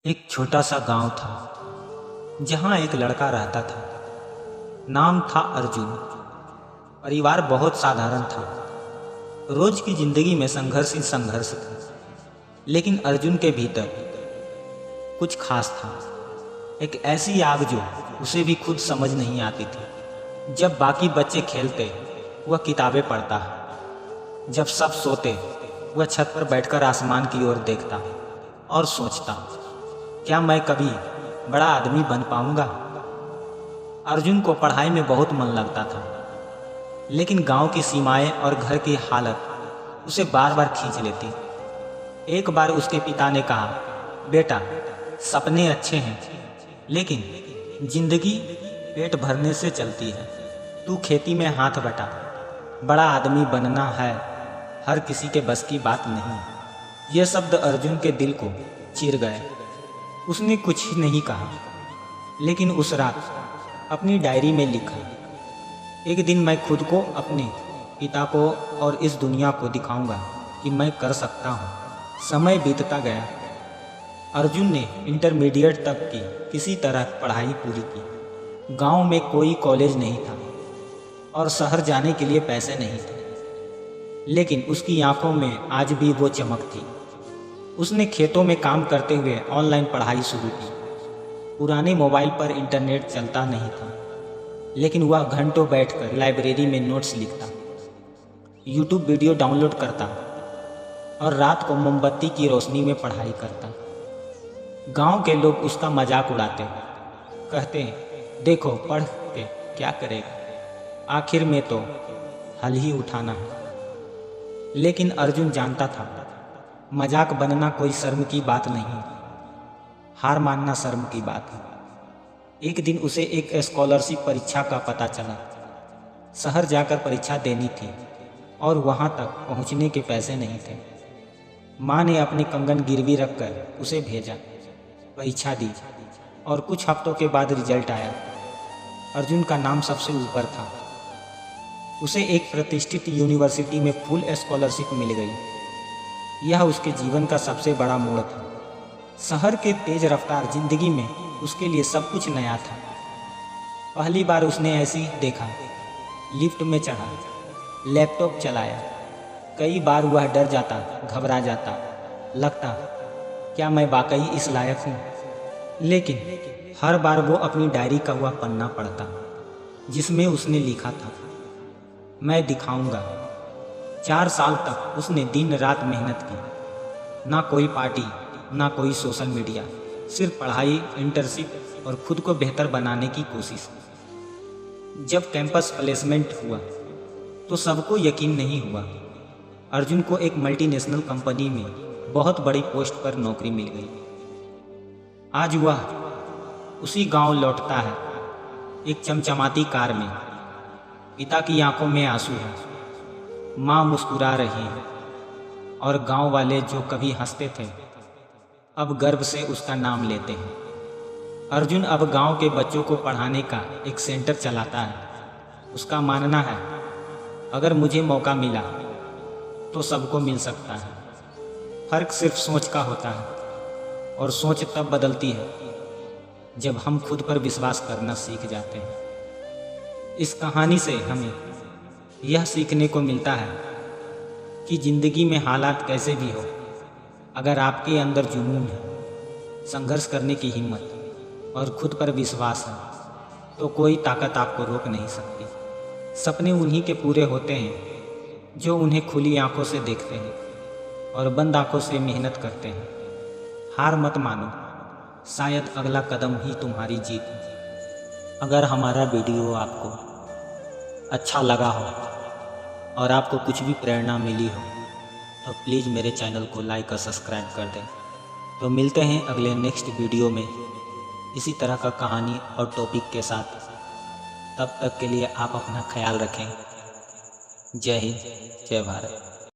एक छोटा सा गांव था जहां एक लड़का रहता था। नाम था अर्जुन। परिवार बहुत साधारण था। रोज की जिंदगी में संघर्ष ही संघर्ष था। लेकिन अर्जुन के भीतर कुछ खास था। एक ऐसी आग जो उसे भी खुद समझ नहीं आती थी। जब बाकी बच्चे खेलते वह किताबें पढ़ता। जब सब सोते वह छत पर बैठकर आसमान की ओर देखता और सोचता, क्या मैं कभी बड़ा आदमी बन पाऊंगा। अर्जुन को पढ़ाई में बहुत मन लगता था, लेकिन गांव की सीमाएं और घर की हालत उसे बार बार खींच लेती। एक बार उसके पिता ने कहा, बेटा, सपने अच्छे हैं, लेकिन जिंदगी पेट भरने से चलती है। तू खेती में हाथ बटा। बड़ा आदमी बनना है हर किसी के बस की बात नहीं। ये शब्द अर्जुन के दिल को चीर गए। उसने कुछ ही नहीं कहा, लेकिन उस रात अपनी डायरी में लिखा, एक दिन मैं खुद को, अपने पिता को और इस दुनिया को दिखाऊंगा कि मैं कर सकता हूँ। समय बीतता गया। अर्जुन ने इंटरमीडिएट तक की किसी तरह पढ़ाई पूरी की। गांव में कोई कॉलेज नहीं था और शहर जाने के लिए पैसे नहीं थे, लेकिन उसकी आंखों में आज भी वो चमक थी। उसने खेतों में काम करते हुए ऑनलाइन पढ़ाई शुरू की। पुराने मोबाइल पर इंटरनेट चलता नहीं था, लेकिन वह घंटों बैठकर लाइब्रेरी में नोट्स लिखता, यूट्यूब वीडियो डाउनलोड करता और रात को मोमबत्ती की रोशनी में पढ़ाई करता। गांव के लोग उसका मजाक उड़ाते, कहते, देखो पढ़ के क्या करेगा, आखिर में तो हल ही उठाना है। लेकिन अर्जुन जानता था, मजाक बनना कोई शर्म की बात नहीं, हार मानना शर्म की बात है। एक दिन उसे एक स्कॉलरशिप परीक्षा का पता चला। शहर जाकर परीक्षा देनी थी और वहां तक पहुंचने के पैसे नहीं थे। माँ ने अपने कंगन गिरवी रखकर उसे भेजा। परीक्षा दी और कुछ हफ्तों के बाद रिजल्ट आया। अर्जुन का नाम सबसे ऊपर था। उसे एक प्रतिष्ठित यूनिवर्सिटी में फुल स्कॉलरशिप मिल गई। यह उसके जीवन का सबसे बड़ा मोड़ था। शहर के तेज रफ्तार जिंदगी में उसके लिए सब कुछ नया था। पहली बार उसने ऐसी देखा, लिफ्ट में चढ़ा, लैपटॉप चलाया। कई बार वह डर जाता, घबरा जाता, लगता क्या मैं वाकई इस लायक हूँ। लेकिन हर बार वो अपनी डायरी का वह पन्ना पढ़ता जिसमें उसने लिखा था, मैं दिखाऊंगा। 4 साल तक उसने दिन रात मेहनत की। ना कोई पार्टी, ना कोई सोशल मीडिया, सिर्फ पढ़ाई, इंटर्नशिप और खुद को बेहतर बनाने की कोशिश। जब कैंपस प्लेसमेंट हुआ तो सबको यकीन नहीं हुआ। अर्जुन को एक मल्टीनेशनल कंपनी में बहुत बड़ी पोस्ट पर नौकरी मिल गई। आज वह उसी गांव लौटता है, एक चमचमाती कार में। पिता की आंखों में आंसू है, माँ मुस्कुरा रही है और गांव वाले जो कभी हंसते थे अब गर्व से उसका नाम लेते हैं। अर्जुन अब गांव के बच्चों को पढ़ाने का एक सेंटर चलाता है। उसका मानना है, अगर मुझे मौका मिला तो सबको मिल सकता है। फर्क सिर्फ सोच का होता है और सोच तब बदलती है जब हम खुद पर विश्वास करना सीख जाते हैं। इस कहानी से हमें यह सीखने को मिलता है कि जिंदगी में हालात कैसे भी हो, अगर आपके अंदर जुनून है, संघर्ष करने की हिम्मत और खुद पर विश्वास है, तो कोई ताकत आपको रोक नहीं सकती। सपने उन्हीं के पूरे होते हैं जो उन्हें खुली आंखों से देखते हैं और बंद आंखों से मेहनत करते हैं। हार मत मानो, शायद अगला कदम ही तुम्हारी जीत हो। अगर हमारा वीडियो आपको अच्छा लगा हो और आपको कुछ भी प्रेरणा मिली हो तो प्लीज़ मेरे चैनल को लाइक और सब्सक्राइब कर दें। तो मिलते हैं अगले नेक्स्ट वीडियो में इसी तरह का कहानी और टॉपिक के साथ। तब तक के लिए आप अपना ख्याल रखें। जय हिंद, जय भारत।